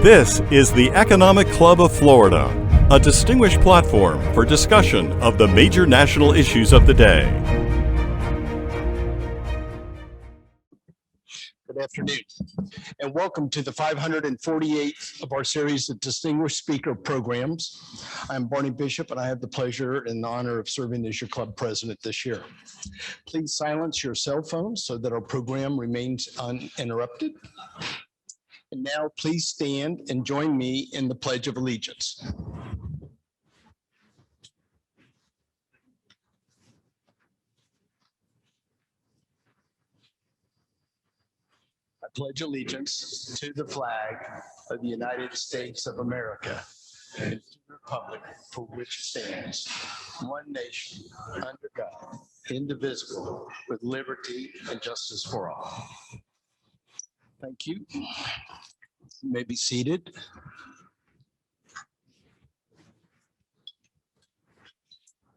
This is the Economic Club of Florida, a distinguished platform for discussion of the major national issues of the day. Good afternoon, and welcome to the 548th of our series of Distinguished Speaker Programs. I'm Barney Bishop, and I have the pleasure and the honor of serving as your club president this year. Please silence your cell phones so that our program remains uninterrupted. And now please stand and join me in the Pledge of Allegiance. I pledge allegiance to the flag of the United States of America and to the republic for which it stands, one nation, under God, indivisible, with liberty and justice for all. Thank you. You may be seated.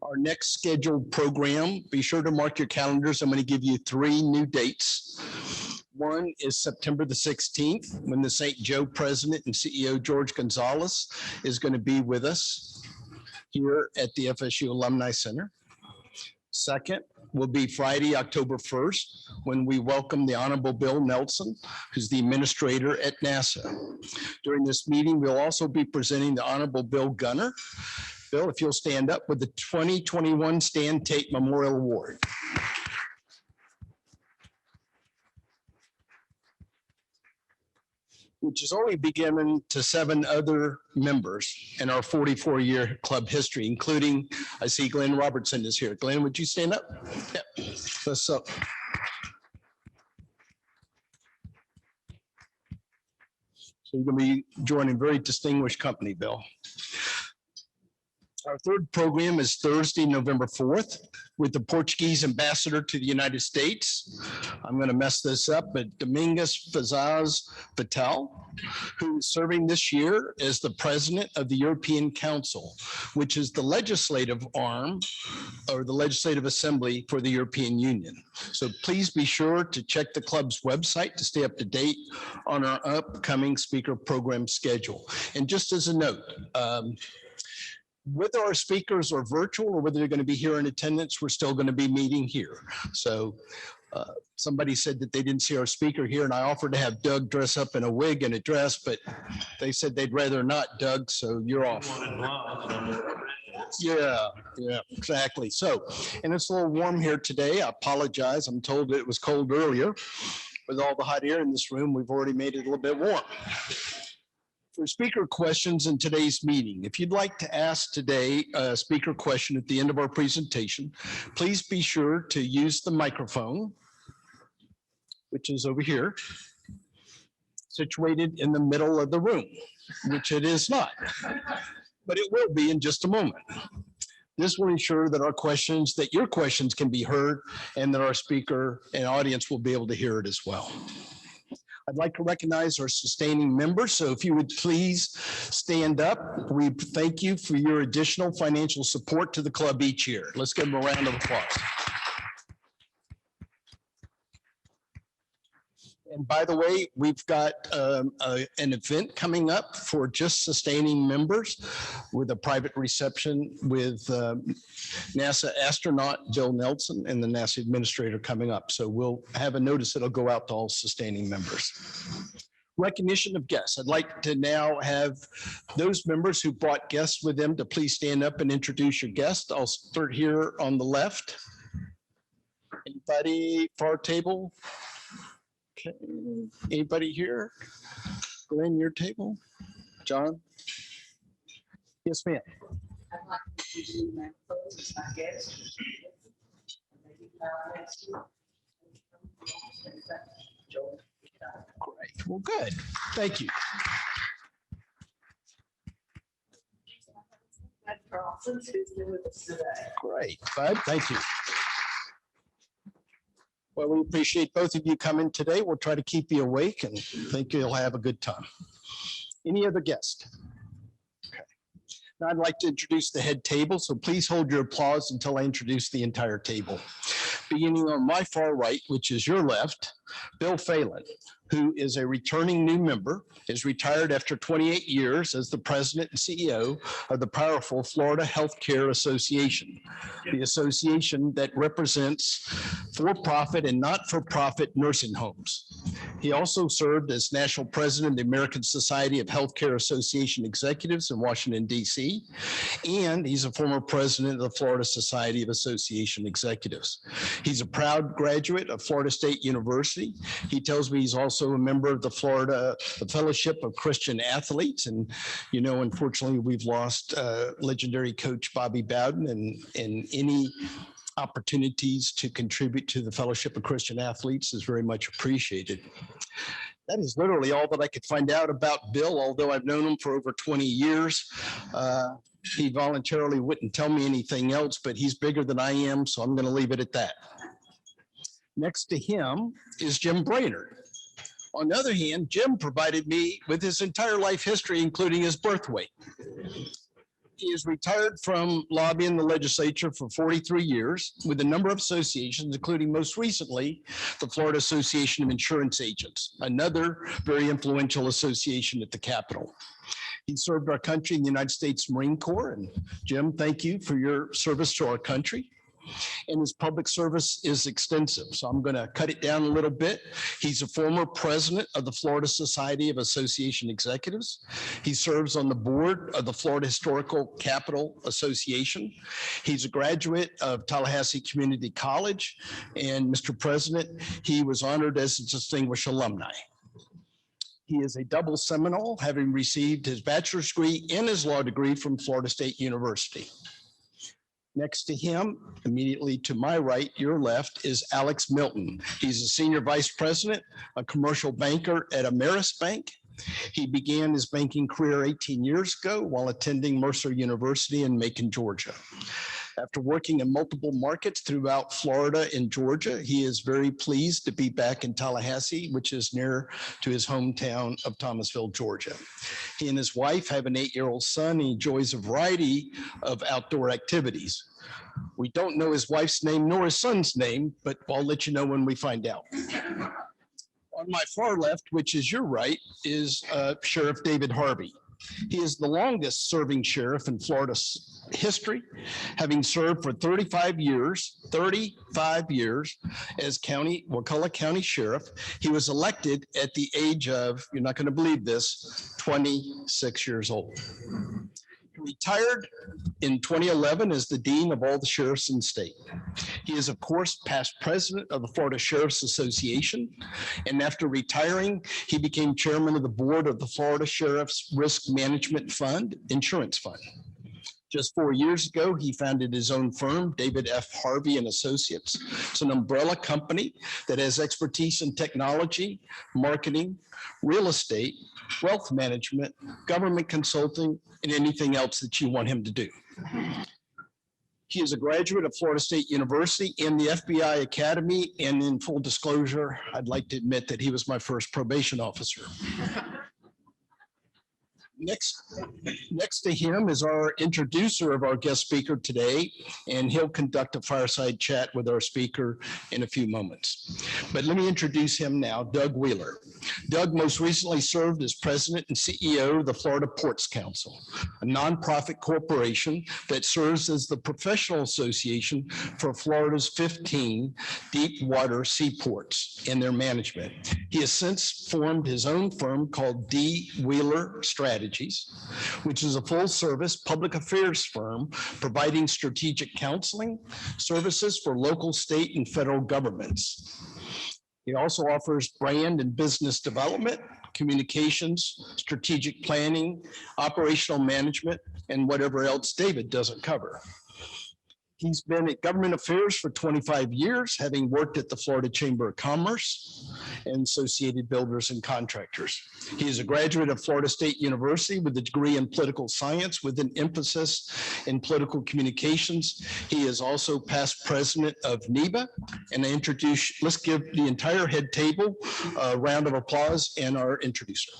Our next scheduled program, be sure to mark your calendars. I'm going to give you 3 new dates. One is September the 16th, when the St. Joe president and CEO George Gonzalez is going to be with us here at the FSU Alumni Center. Second will be Friday, October 1st, when we welcome the Honorable Bill Nelson, who's the administrator at NASA. During this meeting, we'll also be presenting the Honorable Bill Gunner. Bill, if you'll stand up, with the 2021 Stan Tate Memorial Award. Which is only be given to 7 other members in our 44-year club history, including, I see Glenn Robertson is here. Glenn, would you stand up? Yeah. What's up? So you're going to be joining very distinguished company, Bill. Our third program is Thursday, November 4th, with the Portuguese ambassador to the United States. I'm going to mess this up, but Domingos Fazaz Vital, who is serving this year as the president of the European Council, which is the legislative arm or the legislative assembly for the European Union. So please be sure to check the club's website to stay up to date on our upcoming speaker program schedule. And just as a note, whether our speakers are virtual or whether they're going to be here in attendance, we're still going to be meeting here. So somebody said that they didn't see our speaker here, and I offered to have Doug dress up in a wig and a dress, but they said they'd rather not, Doug, so you're off. Yeah, exactly. So, and it's a little warm here today. I apologize. I'm told it was cold earlier. With all the hot air in this room, we've already made it a little bit warm. For speaker questions in today's meeting, if you'd like to ask today a speaker question at the end of our presentation, please be sure to use the microphone, which is over here, situated in the middle of the room, which it is not, but it will be in just a moment. This will ensure that your questions can be heard and that our speaker and audience will be able to hear it as well. I'd like to recognize our sustaining members. So if you would please stand up. We thank you for your additional financial support to the club each year. Let's give them a round of applause. And by the way, we've got an event coming up for just sustaining members with a private reception with NASA astronaut Bill Nelson and the NASA administrator coming up. So we'll have a notice that'll go out to all sustaining members. Recognition of guests. I'd like to now have those members who brought guests with them to please stand up and introduce your guest. I'll start here on the left. Anybody, far table? Okay, anybody here? Glenn, your table? John? Yes, ma'am. I'd like to introduce my folks, my guests. Great, well, good, thank you. Who's been with us today. Great, Bud, thank you. Well, we appreciate both of you coming today. We'll try to keep you awake and think you'll have a good time. Any other guests? Okay. Now I'd like to introduce the head table, so please hold your applause until I introduce the entire table. Beginning on my far right, which is your left, Bill Phelan, who is a returning new member, is retired after 28 years as the president and CEO of the powerful Florida Healthcare Association, the association that represents for-profit and not-for-profit nursing homes. He also served as national president of the American Society of Healthcare Association Executives in Washington, D.C., and he's a former president of the Florida Society of Association Executives. He's a proud graduate of Florida State University. He tells me he's also a member of the Fellowship of Christian Athletes. And, you know, unfortunately, we've lost legendary coach Bobby Bowden, and any opportunities to contribute to the Fellowship of Christian Athletes is very much appreciated. That is literally all that I could find out about Bill, although I've known him for over 20 years. He voluntarily wouldn't tell me anything else, but he's bigger than I am, so I'm going to leave it at that. Next to him is Jim Brainerd. On the other hand, Jim provided me with his entire life history, including his birth weight. He is retired from lobbying the legislature for 43 years with a number of associations, including most recently, the Florida Association of Insurance Agents, another very influential association at the Capitol. He served our country in the United States Marine Corps. And Jim, thank you for your service to our country. And his public service is extensive, so I'm going to cut it down a little bit. He's a former president of the Florida Society of Association Executives. He serves on the board of the Florida Historical Capital Association. He's a graduate of Tallahassee Community College. And Mr. President, he was honored as a distinguished alumni. He is a double Seminole, having received his bachelor's degree and his law degree from Florida State University. Next to him, immediately to my right, your left, is Alex Milton. He's a senior vice president, a commercial banker at Ameris Bank. He began his banking career 18 years ago while attending Mercer University in Macon, Georgia. After working in multiple markets throughout Florida and Georgia, he is very pleased to be back in Tallahassee, which is near to his hometown of Thomasville, Georgia. He and his wife have an 8-year-old son. He enjoys a variety of outdoor activities. We don't know his wife's name nor his son's name, but I'll let you know when we find out. On my far left, which is your right, is Sheriff David Harvey. He is the longest serving sheriff in Florida's history, having served for 35 years as Wakulla County Sheriff. He was elected at the age of, you're not going to believe this, 26 years old. He retired in 2011 as the dean of all the sheriffs in the state. He is, of course, past president of the Florida Sheriffs Association. And after retiring, he became chairman of the board of the Florida Sheriff's Risk Management Fund, Insurance Fund. Just 4 years ago, he founded his own firm, David F. Harvey and Associates. It's an umbrella company that has expertise in technology, marketing, real estate, wealth management, government consulting, and anything else that you want him to do. He is a graduate of Florida State University and the FBI Academy. And in full disclosure, I'd like to admit that he was my first probation officer. Next to him is our introducer of our guest speaker today, and he'll conduct a fireside chat with our speaker in a few moments. But let me introduce him now, Doug Wheeler. Doug most recently served as president and CEO of the Florida Ports Council, a nonprofit corporation that serves as the professional association for Florida's 15 deep water seaports and their management. He has since formed his own firm called D. Wheeler Strategies, which is a full-service public affairs firm providing strategic counseling services for local, state, and federal governments. He also offers brand and business development, communications, strategic planning, operational management, and whatever else David doesn't cover. He's been at government affairs for 25 years, having worked at the Florida Chamber of Commerce and Associated Builders and Contractors. He is a graduate of Florida State University with a degree in political science with an emphasis in political communications. He is also past president of NEBA. And let's give the entire head table a round of applause and our introducer.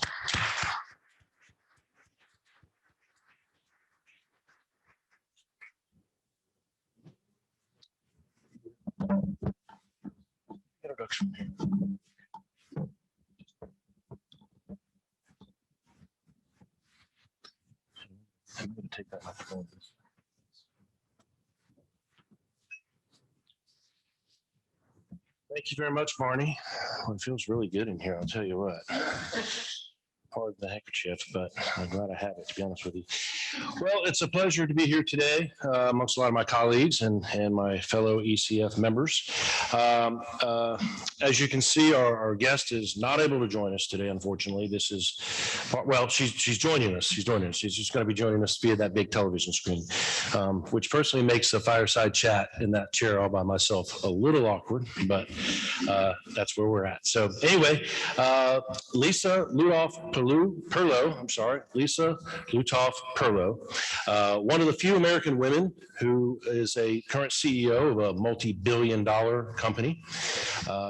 introduction here. I'm going to take that microphone. Thank you very much, Barney. Well, it feels really good in here, I'll tell you what. Pardon the handkerchief, but I'm glad I have it, to be honest with you. Well, it's a pleasure to be here today amongst a lot of my colleagues and my fellow ECF members. As you can see, our guest is not able to join us today, unfortunately. This is, well, she's joining us. She's just going to be joining us via that big television screen, which personally makes a fireside chat in that chair all by myself a little awkward, but that's where we're at. So anyway, Lisa Lutoff-Perlo, Lisa Lutoff-Perlo, one of the few American women who is a current CEO of a multi-billion-dollar company.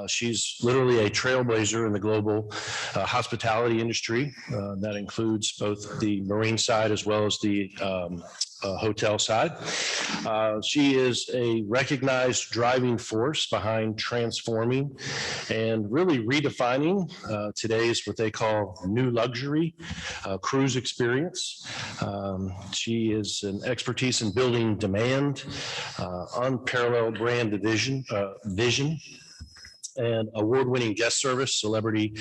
She's literally a trailblazer in the global hospitality industry. That includes both the marine side as well as the hotel side. She is a recognized driving force behind transforming and really redefining today's what they call new luxury cruise experience. She is an expertise in building demand, unparalleled brand vision, and award-winning guest service. Celebrity,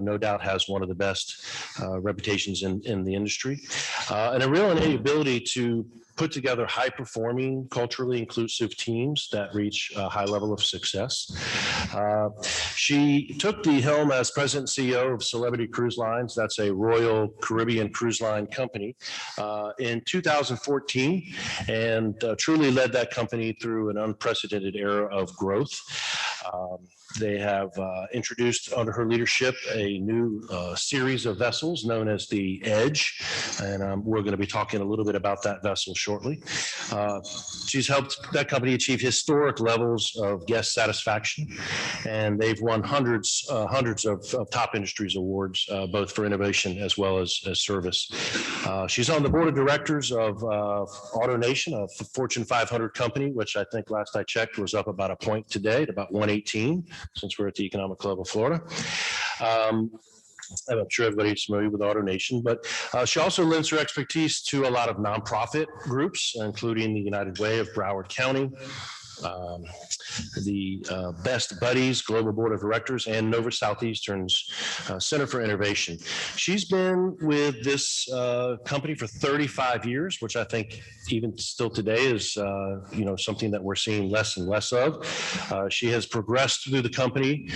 no doubt, has one of the best reputations in the industry, and a real innate ability to put together high-performing, culturally inclusive teams that reach a high level of success. She took the helm as president and CEO of Celebrity Cruise Lines. That's a Royal Caribbean cruise line company in 2014, and truly led that company through an unprecedented era of growth. They have introduced under her leadership a new series of vessels known as the Edge, and we're going to be talking a little bit about that vessel shortly. She's helped that company achieve historic levels of guest satisfaction, and they've won hundreds of top industries awards, both for innovation as well as service. She's on the board of directors of AutoNation, a Fortune 500 company, which I think last I checked was up about a point today at about 118. Since we're at the Economic Club of Florida. I'm sure everybody's familiar with AutoNation, but she also lends her expertise to a lot of nonprofit groups, including the United Way of Broward County, the Best Buddies Global Board of Directors, and Nova Southeastern's Center for Innovation. She's been with this company for 35 years, which I think even still today is something that we're seeing less and less of. She has progressed through the company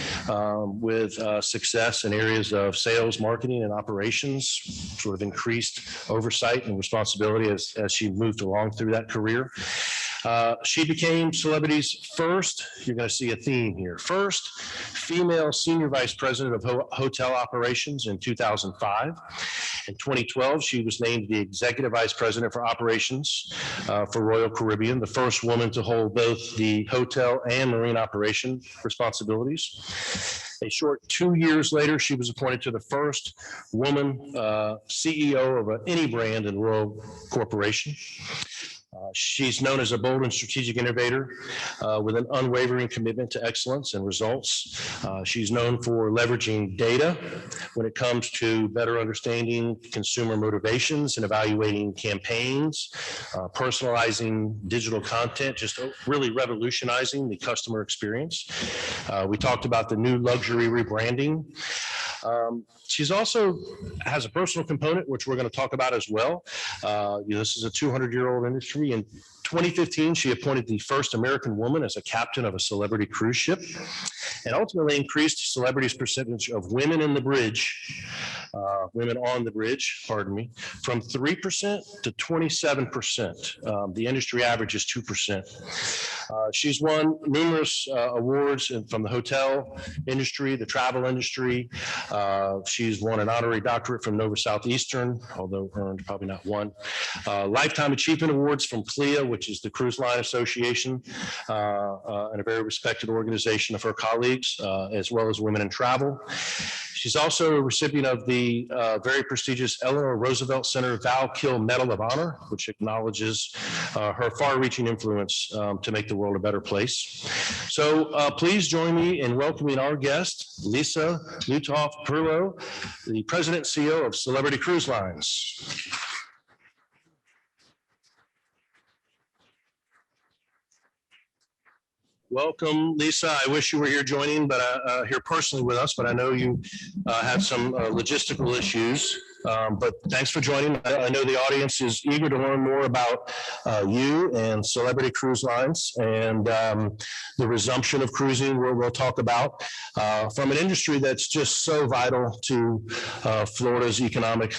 with success in areas of sales, marketing, and operations, sort of increased oversight and responsibility as she moved along through that career. She became Celebrity's first, you're going to see a theme here, first female senior vice president of hotel operations in 2005. In 2012, she was named the executive vice president for operations for Royal Caribbean, the first woman to hold both the hotel and marine operation responsibilities. A short 2 years later, she was appointed to the first woman CEO of any brand in Royal Corporation. She's known as a bold and strategic innovator with an unwavering commitment to excellence and results. She's known for leveraging data when it comes to better understanding consumer motivations and evaluating campaigns, personalizing digital content, just really revolutionizing the customer experience. We talked about the new luxury rebranding. She's also has a personal component, which we're going to talk about as well. This is a 200-year-old industry. In 2015, she appointed the first American woman as a captain of a Celebrity cruise ship, and ultimately increased Celebrity's percentage of women on the bridge, from 3% to 27%. The industry average is 2%. She's won numerous awards from the hotel industry, the travel industry. She's won an honorary doctorate from Nova Southeastern, although earned probably not one. Lifetime Achievement Awards from CLIA, which is the Cruise Line Association, and a very respected organization of her colleagues, as well as Women in Travel. She's also a recipient of the very prestigious Eleanor Roosevelt Center Val Kill Medal of Honor, which acknowledges her far-reaching influence to make the world a better place. So please join me in welcoming our guest, Lisa Lutoff-Perlo, the President and CEO of Celebrity Cruise Lines. Welcome, Lisa. I wish you were here joining, but here personally with us, but I know you have some logistical issues. But thanks for joining. I know the audience is eager to learn more about you and Celebrity Cruise Lines and the resumption of cruising, where we'll talk about from an industry that's just so vital to Florida's economic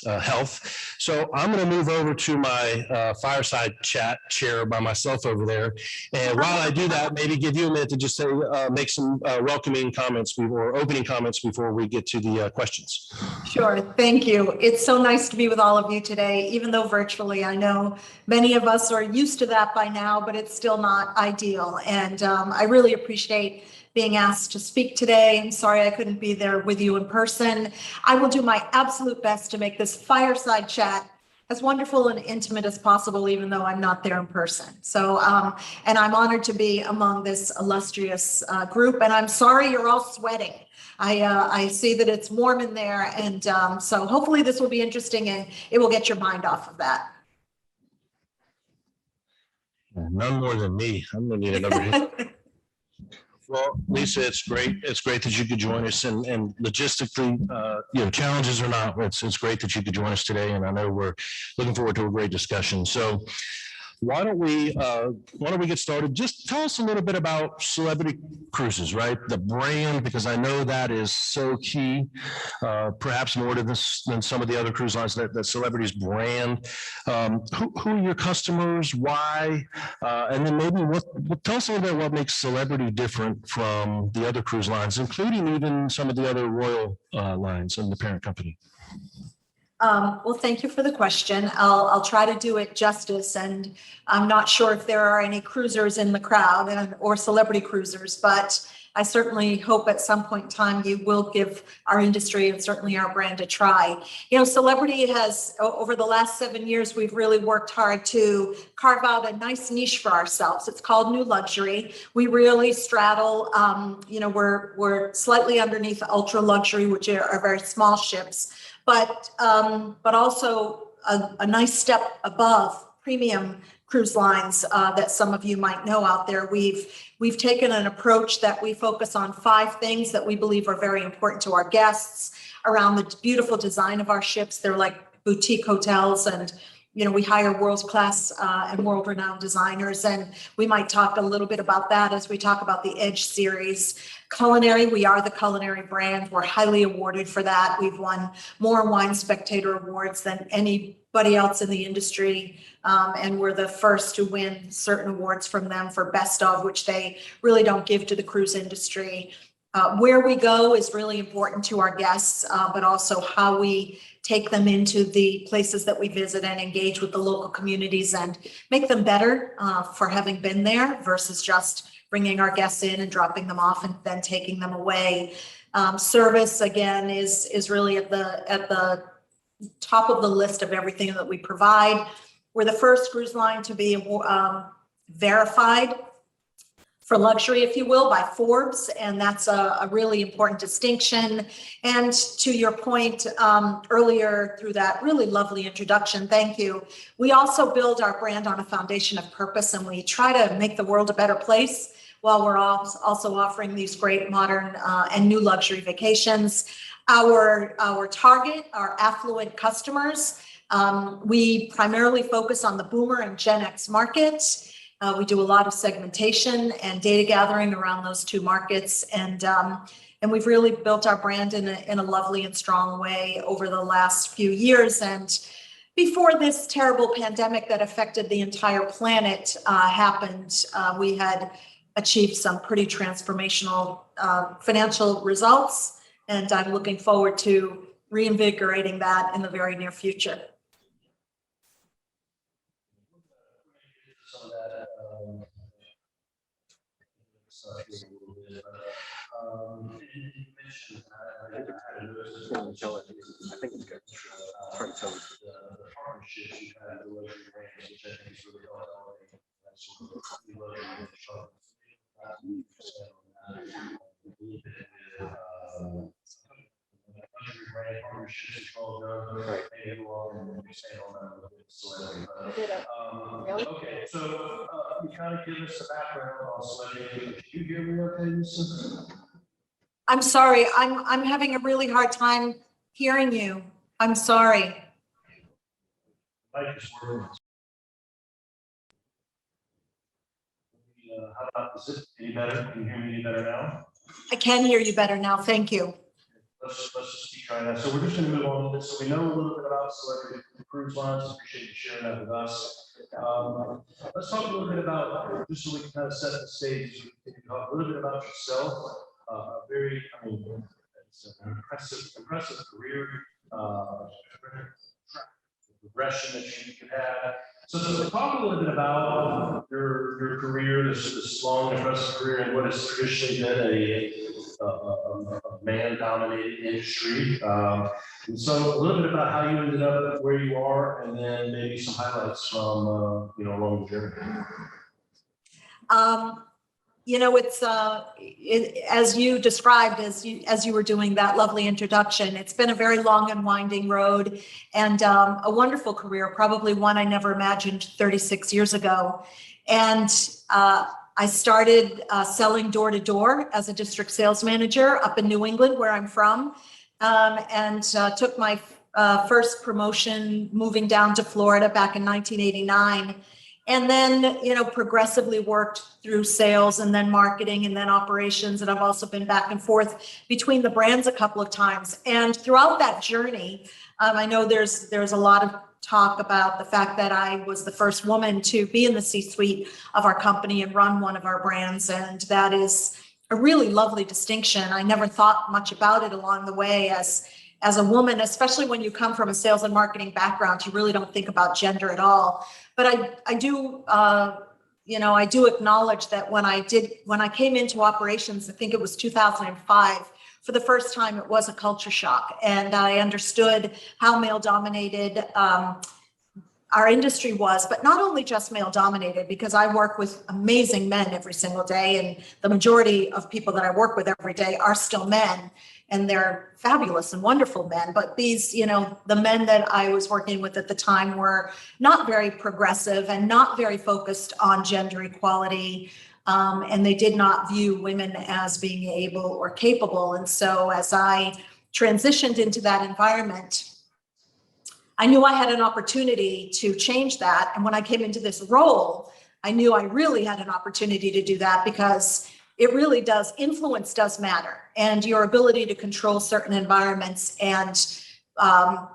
health. So I'm going to move over to my fireside chat chair by myself over there. And while I do that, maybe give you a minute to just say, make some welcoming comments before, opening comments before we get to the questions. Sure. Thank you. It's so nice to be with all of you today, even though virtually. I know many of us are used to that by now, but it's still not ideal. And I really appreciate being asked to speak today. I'm sorry I couldn't be there with you in person. I will do my absolute best to make this fireside chat as wonderful and intimate as possible, even though I'm not there in person. So, and I'm honored to be among this illustrious group, and I'm sorry you're all sweating. I see that it's warm in there, and so hopefully this will be interesting and it will get your mind off of that. None more than me. I'm gonna need another hit. Well, Lisa, it's great. It's great that you could join us, and logistically, challenges or not, it's great that you could join us today. And I know we're looking forward to a great discussion. So why don't we get started? Just tell us a little bit about Celebrity Cruises, right? The brand, because I know that is so key, perhaps more to this than some of the other cruise lines, that Celebrity's brand. Who are your customers? Why? And then maybe tell us a little bit what makes Celebrity different from the other cruise lines, including even some of the other Royal lines and the parent company. Well, thank you for the question. I'll try to do it justice, and I'm not sure if there are any cruisers in the crowd or celebrity cruisers, but I certainly hope at some point in time you will give our industry and certainly our brand a try. You know, Celebrity has, over the last 7 years, we've really worked hard to carve out a nice niche for ourselves. It's called New Luxury. We really straddle, we're slightly underneath ultra luxury, which are very small ships, but also a nice step above premium cruise lines that some of you might know out there. We've taken an approach that we focus on 5 things that we believe are very important to our guests around the beautiful design of our ships. They're like boutique hotels, and we hire world-class and world-renowned designers, and we might talk a little bit about that as we talk about the Edge series. Culinary, we are the culinary brand. We're highly awarded for that. We've won more Wine Spectator awards than anybody else in the industry, and we're the first to win certain awards from them for best of, which they really don't give to the cruise industry. Where we go is really important to our guests, but also how we take them into the places that we visit and engage with the local communities and make them better for having been there versus just bringing our guests in and dropping them off and then taking them away. Service, again, is really at the top of the list of everything that we provide. We're the first cruise line to be verified for luxury, if you will, by Forbes, and that's a really important distinction. And to your point earlier through that really lovely introduction, thank you. We also build our brand on a foundation of purpose, and we try to make the world a better place while we're also offering these great modern and new luxury vacations. Our target, our affluent customers, we primarily focus on the Boomer and Gen X markets. We do a lot of segmentation and data gathering around those 2 markets, and we've really built our brand in a lovely and strong way over the last few years. And before this terrible pandemic that affected the entire planet happened, we had achieved some pretty transformational financial results, and I'm looking forward to reinvigorating that in the very near future. You mentioned partnerships as well done. Right. Maybe along and expand on that a little bit. So, okay, so you kind of give us a background on celebrity. Did you hear me okay, Lisa? I'm sorry, I'm having a really hard time hearing you. I'm sorry. Mic is working. How about, is it any better? Can you hear me any better now? I can hear you better now. Thank you. Let's just keep trying that. So we're just going to move on to this. So we know a little bit about celebrity cruise lines. Appreciate you sharing that with us. Let's talk a little bit about, just so we can kind of set the stage, you can talk a little bit about yourself. Very, I mean, it's an impressive career, progression that you had. So talk a little bit about your career, this long, impressive career, and what has traditionally been a man-dominated industry. And so a little bit about how you ended up where you are, and then maybe some highlights from along the journey. It's as you described, as you were doing that lovely introduction, it's been a very long and winding road, and a wonderful career, probably one I never imagined 36 years ago. And I started selling door to door as a district sales manager up in New England, where I'm from, and took my first promotion moving down to Florida back in 1989. And then, progressively worked through sales and then marketing and then operations. And I've also been back and forth between the brands a couple of times. And throughout that journey, I know there's a lot of talk about the fact that I was the first woman to be in the C-suite of our company and run one of our brands. And that is a really lovely distinction. I never thought much about it along the way as a woman, especially when you come from a sales and marketing background, you really don't think about gender at all. But I do, I do acknowledge that when I came into operations, I think it was 2005, for the first time, it was a culture shock. And I understood how male dominated our industry was, but not only just male dominated, because I work with amazing men every single day. And the majority of people that I work with every day are still men. And they're fabulous and wonderful men. But these, the men that I was working with at the time were not very progressive and not very focused on gender equality. And they did not view women as being able or capable. And so as I transitioned into that environment, I knew I had an opportunity to change that. And when I came into this role, I knew I really had an opportunity to do that, because it really does, influence does matter. And your ability to control certain environments and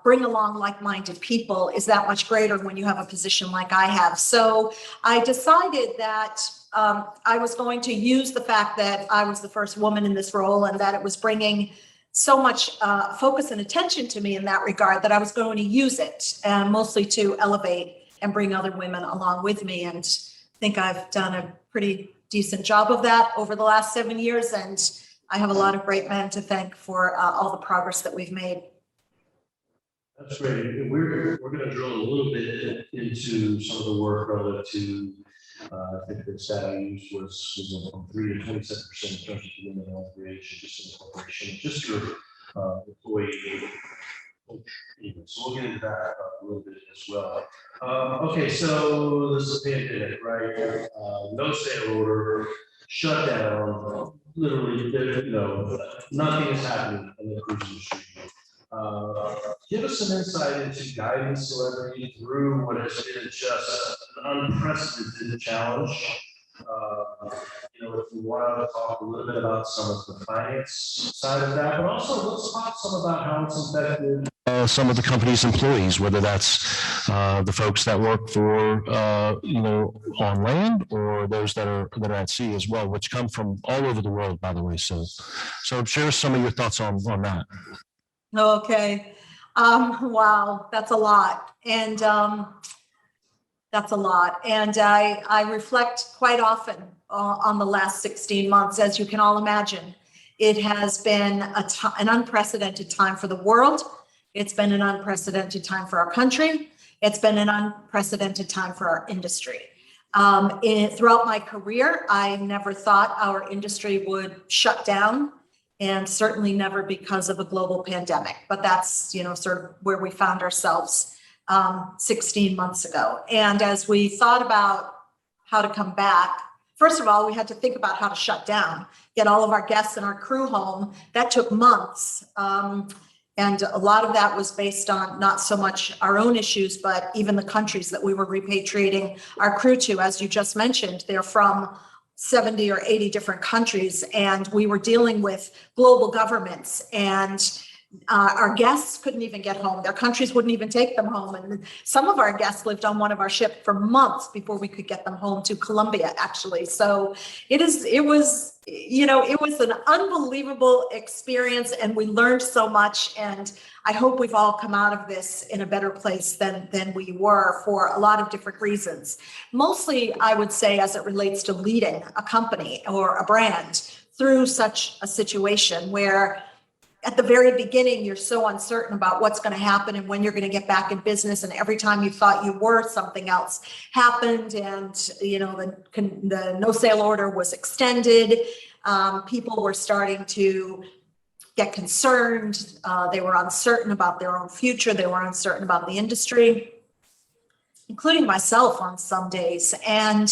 bring along like-minded people is that much greater when you have a position like I have. So I decided that I was going to use the fact that I was the first woman in this role and that it was bringing so much focus and attention to me in that regard, that I was going to use it mostly to elevate and bring other women along with me. And I think I've done a pretty decent job of that over the last 7 years. And I have a lot of great men to thank for all the progress that we've made. That's great. We're going to drill a little bit into some of the work relative to, I think the stat I used was from 3 to 27% in terms of women in all creation, just in the corporation, just your employee. So we'll get into that a little bit as well. Okay, so this is a pandemic, right? No sale order, shut down, literally, nothing is happening in the cruise industry. Give us some insight into guiding celebrity through what has been just an unprecedented challenge. If we want to talk a little bit about some of the finance side of that, but also let's talk some about how it's affected some of the company's employees, whether that's the folks that work for on land, or those that are at sea as well, which come from all over the world, by the way. So share some of your thoughts on that. Okay. Wow, that's a lot. And I reflect quite often on the last 16 months, as you can all imagine. It has been an unprecedented time for the world. It's been an unprecedented time for our country. It's been an unprecedented time for our industry. Throughout my career, I never thought our industry would shut down and certainly never because of a global pandemic. But that's, you know, sort of where we found ourselves 16 months ago. And as we thought about how to come back, first of all, we had to think about how to shut down, get all of our guests and our crew home. That took months. And a lot of that was based on not so much our own issues, but even the countries that we were repatriating our crew to. As you just mentioned, they're from 70 or 80 different countries, and we were dealing with global governments, and our guests couldn't even get home. Their countries wouldn't even take them home. And some of our guests lived on one of our ships for months before we could get them home to Colombia, actually. So it was, you know, it was an unbelievable experience, and we learned so much. And I hope we've all come out of this in a better place than we were, for a lot of different reasons. Mostly, I would say, as it relates to leading a company or a brand through such a situation where at the very beginning, you're so uncertain about what's going to happen and when you're going to get back in business. And every time you thought you were, something else happened. And, you know, the no sale order was extended. People were starting to get concerned. They were uncertain about their own future. They were uncertain about the industry, including myself on some days. And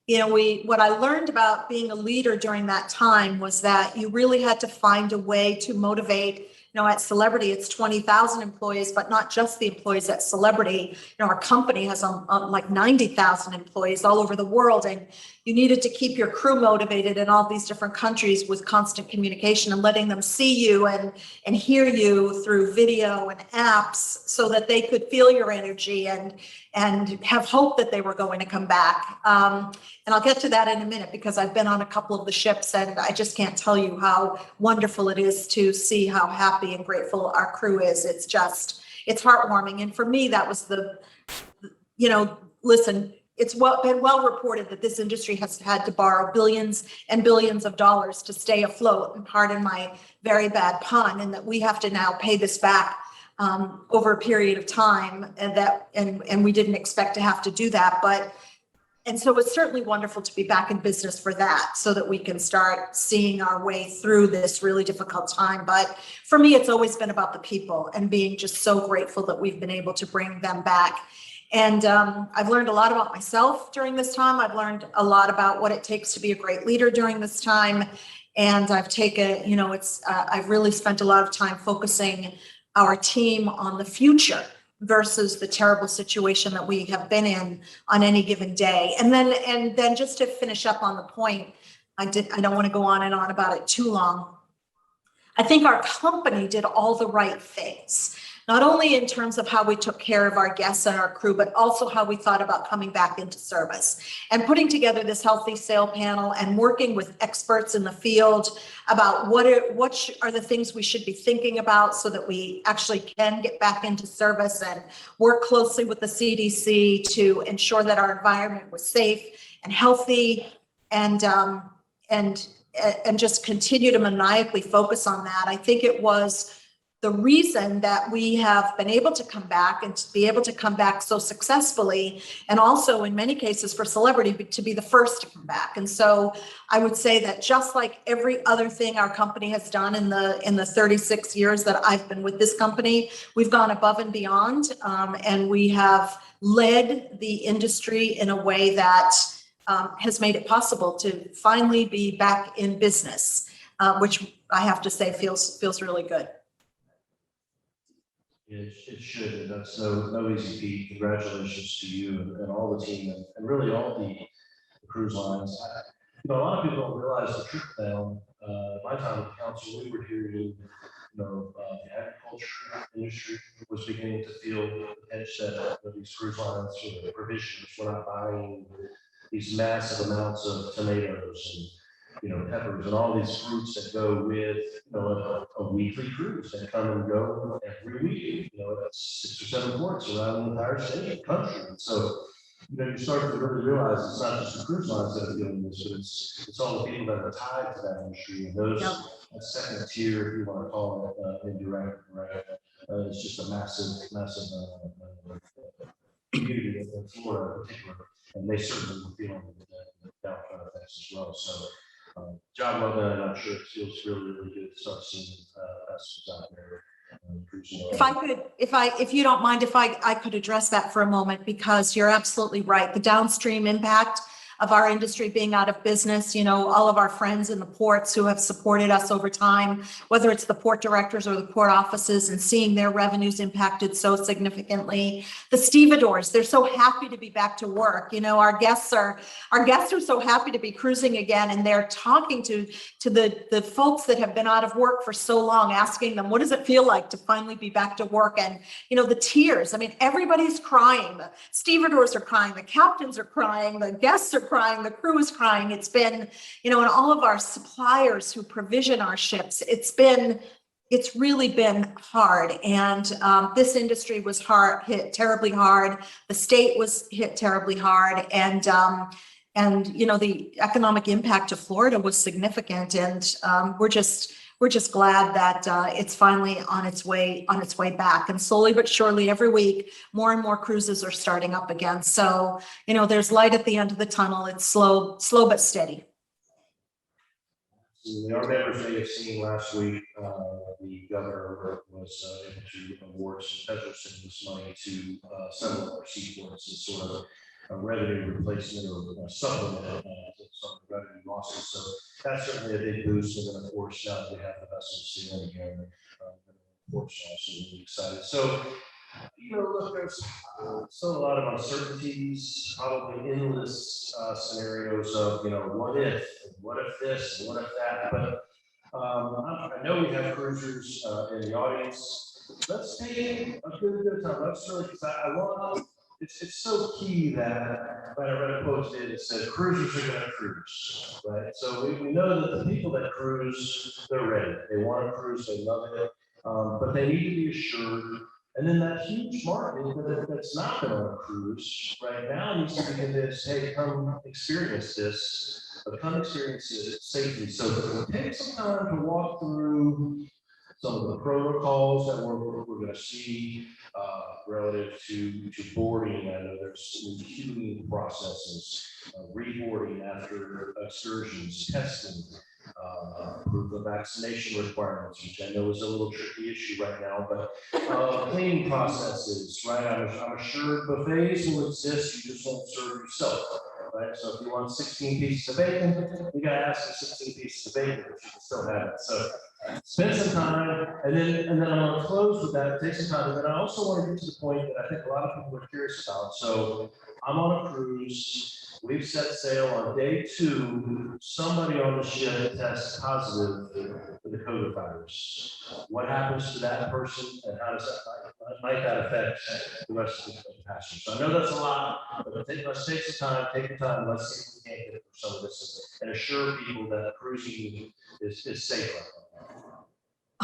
you know, what I learned about being a leader during that time was that you really had to find a way to motivate. You know, at Celebrity, it's 20,000 employees, but not just the employees at Celebrity. You know, our company has like 90,000 employees all over the world, and you needed to keep your crew motivated in all these different countries with constant communication and letting them see you and hear you through video and apps, so that they could feel your energy and have hope that they were going to come back. And I'll get to that in a minute, because I've been on a couple of the ships, and I just can't tell you how wonderful it is to see how happy and grateful our crew is. It's it's heartwarming. And for me, that was you know, listen, it's been well reported that this industry has had to borrow billions and billions of dollars to stay afloat, and pardon my very bad pun, and that we have to now pay this back over a period of time, and we didn't expect to have to do that. And so it's certainly wonderful to be back in business for that, so that we can start seeing our way through this really difficult time. But for me, it's always been about the people, and being just so grateful that we've been able to bring them back. And I've learned a lot about myself during this time. I've learned a lot about what it takes to be a great leader during this time. And I've taken, you know, I've really spent a lot of time focusing our team on the future versus the terrible situation that we have been in on any given day. And then just to finish up on the point, I don't want to go on and on about it too long. I think our company did all the right things, not only in terms of how we took care of our guests and our crew, but also how we thought about coming back into service and putting together this healthy sale panel and working with experts in the field about what are the things we should be thinking about, so that we actually can get back into service, and work closely with the CDC to ensure that our environment was safe and healthy, and just continue to maniacally focus on that. I think it was the reason that we have been able to come back, and to be able to come back so successfully, and also in many cases for Celebrity to be the first to come back. And so I would say that just like every other thing our company has done in the 36 years that I've been with this company, we've gone above and beyond, and we have led the industry in a way that has made it possible to finally be back in business, which I have to say feels really good. It should, and that's no easy feat. Congratulations to you and all the team, and really all the cruise lines. A lot of people don't realize the truth now. My time with council, we were hearing, the agriculture industry was beginning to feel the pinch that these cruise lines or the provisions were not buying these massive amounts of tomatoes and peppers and all these fruits that go with a weekly cruise that come and go every week. That's 6 or 7 ports around the entire state country. And so you start to really realize it's not just the cruise lines that are doing this, but it's all the people that are tied to that industry, and those that second tier, if you want to call it, indirect, right? It's just a massive community in Florida in particular, and they certainly were feeling the downturn effects as well. So Job well done, and I'm sure it feels really, really good to start seeing vessels out there. Cruising around. If you don't mind, if I could address that for a moment, because you're absolutely right. The downstream impact of our industry being out of business, all of our friends in the ports who have supported us over time, whether it's the port directors or the port offices, and seeing their revenues impacted so significantly. The stevedores, they're so happy to be back to work. Our guests are so happy to be cruising again, and they're talking to the folks that have been out of work for so long, asking them, what does it feel like to finally be back to work? And the tears. I mean, everybody's crying. The stevedores are crying, the captains are crying, the guests are crying, the crew is crying. It's been, and all of our suppliers who provision our ships, it's really been hard. And this industry was hit terribly hard. The state was hit terribly hard. And the economic impact of Florida was significant. And we're just glad that it's finally on its way back. And slowly but surely, every week, more and more cruises are starting up again. So, there's light at the end of the tunnel. It's slow but steady. Our members may have seen last week, the governor was able to award some federal stimulus money to several of our seaports as sort of a revenue replacement or supplement some revenue losses. So that's certainly a big boost. And then, of course, now that we have the vessels sailing again, of course, also really excited. So, look, there's still a lot of uncertainties, probably endless scenarios of, what if, and what if this, and what if that. But I know we have cruisers in the audience. Let's take a good bit of time. Let's really, because I want. It's so key that when I read a post that said cruisers are going to cruise, right? So we know that the people that cruise, they're ready. They want to cruise, they love it, but they need to be assured. And then that huge market that's not going to cruise right now needs to begin this, hey, come experience this, but come experience it safely. So take some time to walk through some of the protocols that we're going to see relative to boarding. I know there's new queuing processes, reboarding after excursions, testing, proof of vaccination requirements, which I know is a little tricky issue right now, but cleaning processes, right? I'm assured buffets will exist, you just won't serve yourself. Right, so if you want 16 pieces of bacon, you got to ask for 16 pieces of bacon, but you can still have it. So spend some time, and then I'm going to close with that. Take some time, and then I also want to get to the point that I think a lot of people are curious about. So I'm on a cruise. We've set sail on day 2. Somebody on the ship tests positive for the COVID virus. What happens to that person, and how does might that affect the rest of the passengers? So I know that's a lot, but let's take some time, take the time, let's see if we can't get through some of this and assure people that cruising is safe right now.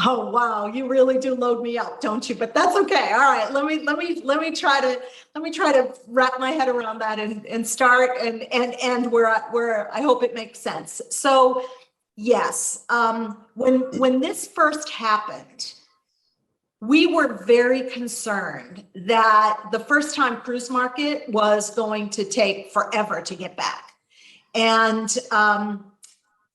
Oh, wow. You really do load me up, don't you? But that's okay. All right. Let me try to wrap my head around that and start and end where I hope it makes sense. So yes, when this first happened, we were very concerned that the first time cruise market was going to take forever to get back. And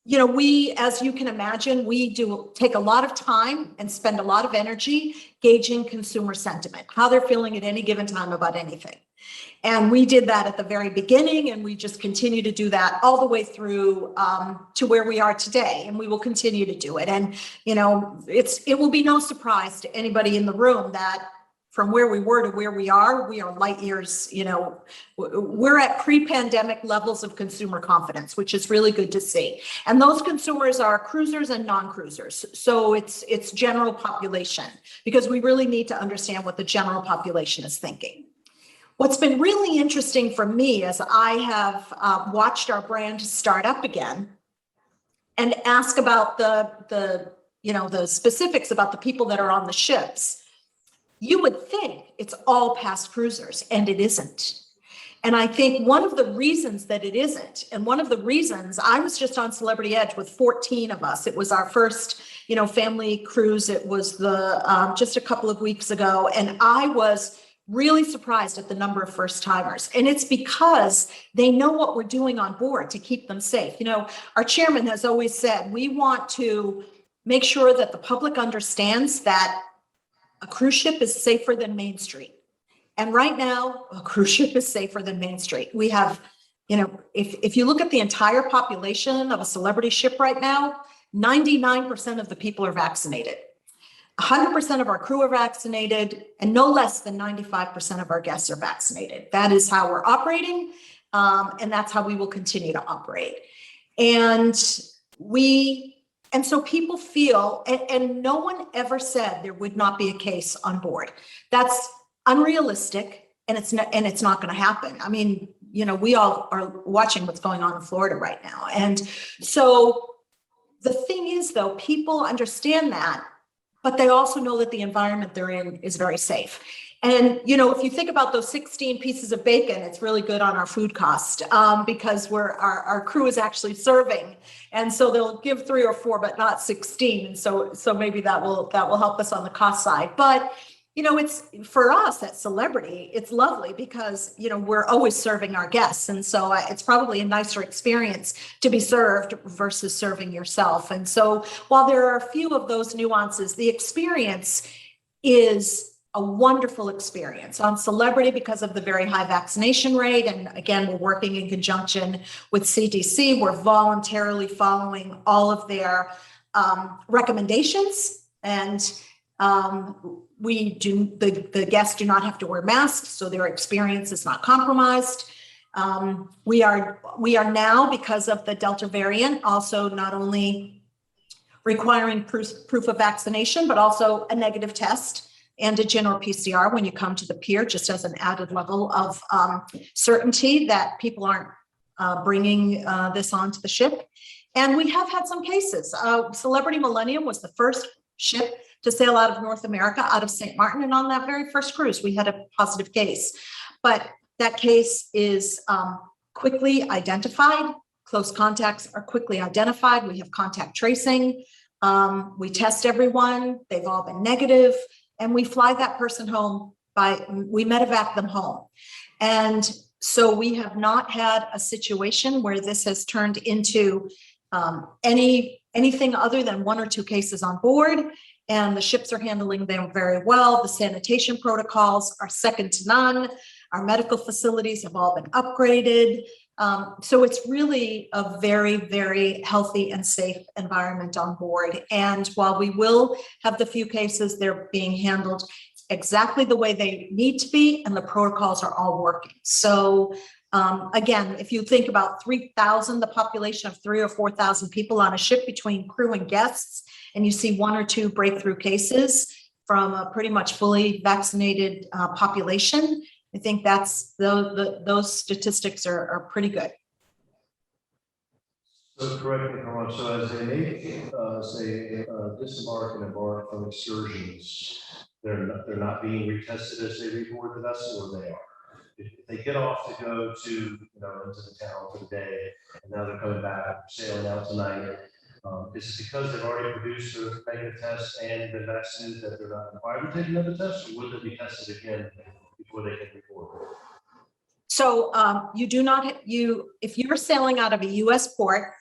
we, as you can imagine, we do take a lot of time and spend a lot of energy gauging consumer sentiment, how they're feeling at any given time about anything. And we did that at the very beginning, and we just continue to do that all the way through to where we are today, and we will continue to do it. And, it will be no surprise to anybody in the room that from where we were to where we are light years, we're at pre-pandemic levels of consumer confidence, which is really good to see. And those consumers are cruisers and non-cruisers. So it's general population, because we really need to understand what the general population is thinking. What's been really interesting for me as I have watched our brand start up again and ask about the specifics about the people that are on the ships, you would think it's all past cruisers, and it isn't. And I think one of the reasons that it isn't, and one of the reasons, I was just on Celebrity Edge with 14 of us. It was our first, family cruise. It was just a couple of weeks ago. And I was really surprised at the number of first timers. And it's because they know what we're doing on board to keep them safe. You know, our chairman has always said, we want to make sure that the public understands that a cruise ship is safer than Main Street. And right now, a cruise ship is safer than Main Street. We have, you know, if you look at the entire population of a celebrity ship right now, 99% of the people are vaccinated. 100% of our crew are vaccinated, and no less than 95% of our guests are vaccinated. That is how we're operating, and that's how we will continue to operate. And so people feel, and no one ever said there would not be a case on board. That's unrealistic, and it's not going to happen. I mean, you know, we all are watching what's going on in Florida right now. And so the thing is, though, people understand that, but they also know that the environment they're in is very safe. And, you know, if you think about those 16 pieces of bacon, it's really good on our food cost because our crew is actually serving. And so they'll give 3 or 4, but not 16. And so maybe that will help us on the cost side. But, you know, it's for us at Celebrity, it's lovely because, you know, we're always serving our guests. And so it's probably a nicer experience to be served versus serving yourself. And so while there are a few of those nuances, the experience is a wonderful experience on Celebrity because of the very high vaccination rate. And again, we're working in conjunction with CDC. We're voluntarily following all of their recommendations, and the guests do not have to wear masks, so their experience is not compromised. We are now, because of the Delta variant, also not only requiring proof of vaccination, but also a negative test, antigen or PCR, when you come to the pier, just as an added level of certainty that people aren't bringing this onto the ship. And we have had some cases. Celebrity Millennium was the first ship to sail out of North America, out of St. Martin. And on that very first cruise, we had a positive case. But that case is quickly identified. Close contacts are quickly identified. We have contact tracing. We test everyone. They've all been negative. And we fly that person home we medevac them home. And so we have not had a situation where this has turned into anything other than 1 or 2 cases on board. And the ships are handling them very well. The sanitation protocols are second to none. Our medical facilities have all been upgraded. So it's really a very, very healthy and safe environment on board. And while we will have the few cases, they're being handled exactly the way they need to be, and the protocols are all working. So again, if you think about 3,000, the population of 3,000 or 4,000 people on a ship between crew and guests, and you see 1 or 2 breakthrough cases from a pretty much fully vaccinated population, I think that's those statistics are pretty good. So correct me if I'm wrong. So as they make, disembark and embark from excursions, they're not being retested as they reboard the vessel, or they are. If they get off to go to, you know, into the town for the day, and now they're coming back, sailing out tonight, is it because they've already produced a negative test and been vaccinated that they're not required to take another test, or would they be tested again before they can report? So you do not, if you're sailing out of a US port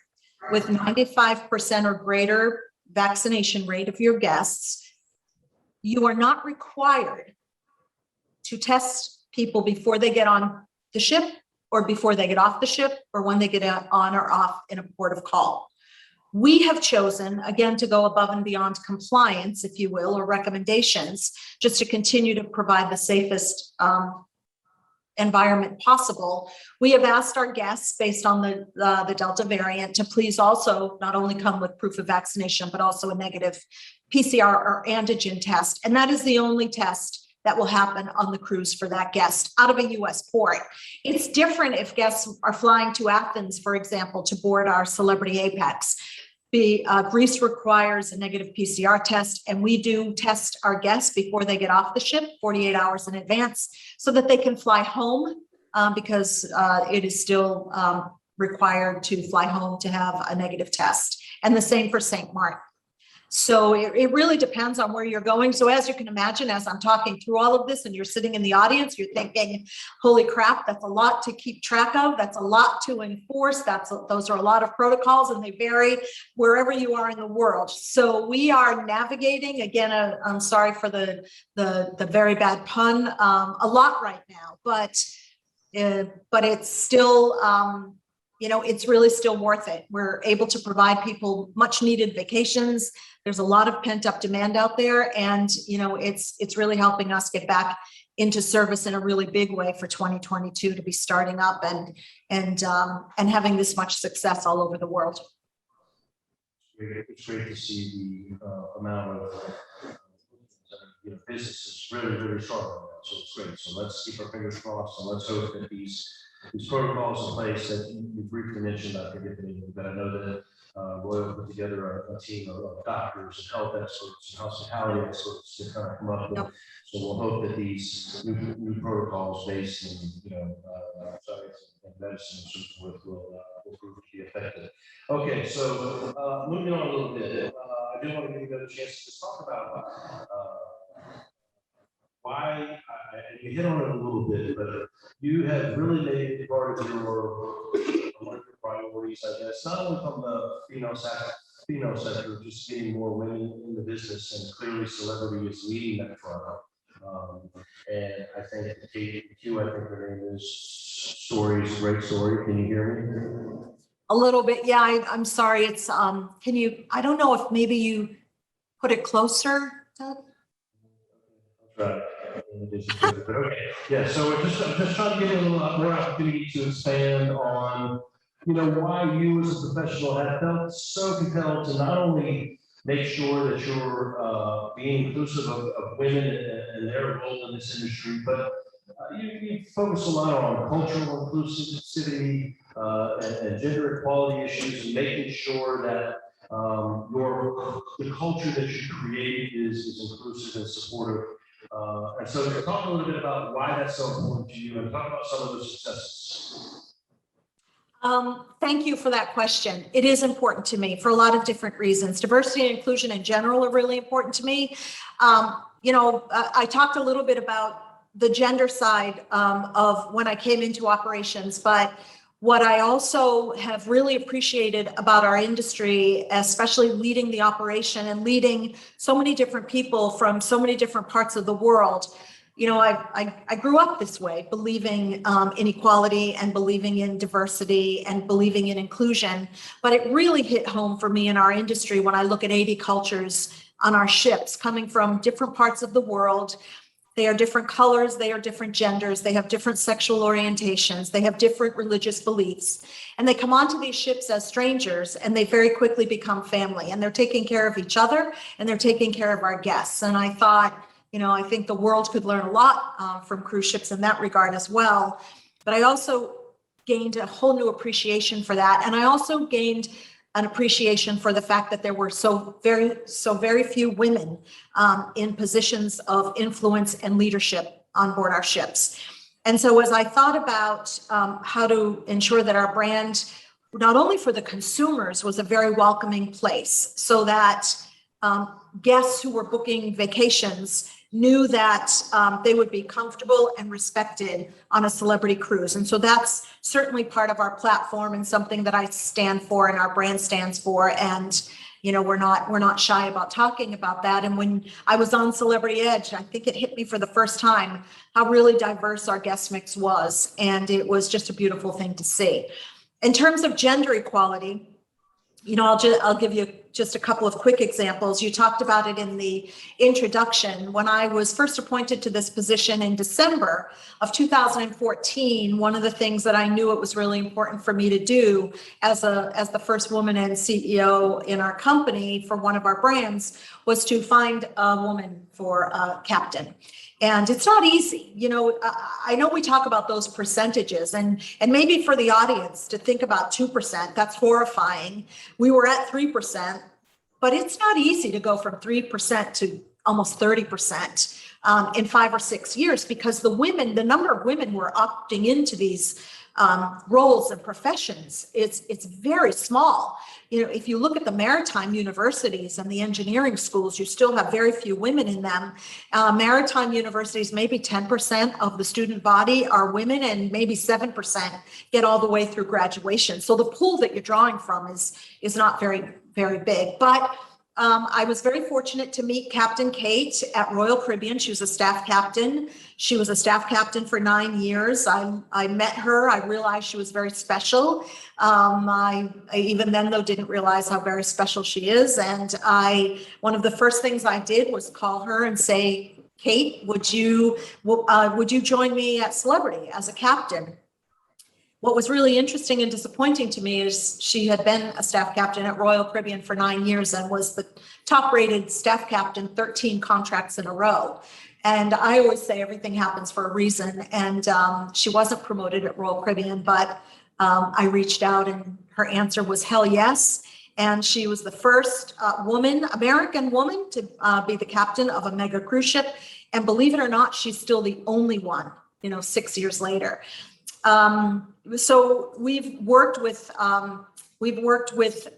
with 95% or greater vaccination rate of your guests, you are not required to test people before they get on the ship, or before they get off the ship, or when they get on or off in a port of call. We have chosen, again, to go above and beyond compliance, if you will, or recommendations, just to continue to provide the safest environment possible. We have asked our guests, based on the Delta variant, to please also not only come with proof of vaccination, but also a negative PCR or antigen test. And that is the only test that will happen on the cruise for that guest out of a US port. It's different if guests are flying to Athens, for example, to board our Celebrity Apex. Greece requires a negative PCR test, and we do test our guests before they get off the ship 48 hours in advance so that they can fly home because it is still required to fly home to have a negative test. And the same for St. Martin. So it really depends on where you're going. So as you can imagine, as I'm talking through all of this and you're sitting in the audience, you're thinking, holy crap, that's a lot to keep track of. That's a lot to enforce. Those are a lot of protocols, and they vary wherever you are in the world. So we are navigating, again, I'm sorry for the very bad pun, a lot right now, but it's still, it's really still worth it. We're able to provide people much needed vacations. There's a lot of pent up demand out there, and it's really helping us get back into service in a really big way for 2022 to be starting up and having this much success all over the world. It's great to see the amount of business is really, really strong on that. So it's great. So let's keep our fingers crossed, and let's hope that these protocols in place that you briefly mentioned, I forget the name, but I know that Royal put together a team of doctors and health experts and hospitality experts to kind of come up with. Yep. So we'll hope that these new protocols based in science and medicine and so forth will prove to be effective. Okay, so moving on a little bit, I do want to give you a chance to just talk about why, and you hit on it a little bit, but you have really made it part of one of your priorities, I guess, not only from the female sector, just getting more women in the business, and clearly celebrity is leading that front. And I think Q, I think her name is Story's a great story. Can you hear me? A little bit, yeah. I'm sorry. It's can you? I don't know if maybe you put it closer, Doug? Right. Okay. Yeah. So I'm just trying to give a little more opportunity to expand on, why you as a professional have felt so compelled to not only make sure that you're being inclusive of women and their role in this industry, but you focus a lot on cultural inclusivity and gender equality issues, and making sure that the culture that you create is inclusive and supportive. And so talk a little bit about why that's so important to you, and talk about some of those successes. Thank you for that question. It is important to me for a lot of different reasons. Diversity and inclusion in general are really important to me. I talked a little bit about the gender side of when I came into operations, but what I also have really appreciated about our industry, especially leading the operation and leading so many different people from so many different parts of the world, I grew up this way, believing in equality and believing in diversity and believing in inclusion. But it really hit home for me in our industry when I look at 80 cultures on our ships coming from different parts of the world. They are different colors, they are different genders, they have different sexual orientations, they have different religious beliefs. And they come onto these ships as strangers, and they very quickly become family, and they're taking care of each other, and they're taking care of our guests. And I thought, I think the world could learn a lot from cruise ships in that regard as well. But I also gained a whole new appreciation for that. And I also gained an appreciation for the fact that there were so very few women in positions of influence and leadership on board our ships. And so as I thought about how to ensure that our brand, not only for the consumers, was a very welcoming place, so that guests who were booking vacations knew that they would be comfortable and respected on a celebrity cruise. And so that's certainly part of our platform and something that I stand for and our brand stands for. And, we're not shy about talking about that. And when I was on Celebrity Edge, I think it hit me for the first time how really diverse our guest mix was. And it was just a beautiful thing to see. In terms of gender equality, I'll give you just a couple of quick examples. You talked about it in the introduction. When I was first appointed to this position in December of 2014, one of the things that I knew it was really important for me to do as the first woman and CEO in our company for one of our brands was to find a woman for a captain. And it's not easy. I know we talk about those percentages, and maybe for the audience to think about 2%, that's horrifying. We were at 3%, but it's not easy to go from 3% to almost 30% in 5 or 6 years, because the number of women were opting into these roles and professions, it's very small. You know, if you look at the maritime universities and the engineering schools, you still have very few women in them. Maritime universities, maybe 10% of the student body are women, and maybe 7% get all the way through graduation. So the pool that you're drawing from is not very, very big. But I was very fortunate to meet Captain Kate at Royal Caribbean. She was a staff captain. She was a staff captain for 9 years. I met her. I realized she was very special. I even then, though, didn't realize how very special she is. And one of the first things I did was call her and say, Kate, would you join me at Celebrity as a captain? What was really interesting and disappointing to me is she had been a staff captain at Royal Caribbean for 9 years and was the top rated staff captain 13 contracts in a row. And I always say everything happens for a reason. And she wasn't promoted at Royal Caribbean, but I reached out and her answer was hell yes. And she was the first American woman to be the captain of a mega cruise ship. And believe it or not, she's still the only one, 6 years later. So we've worked with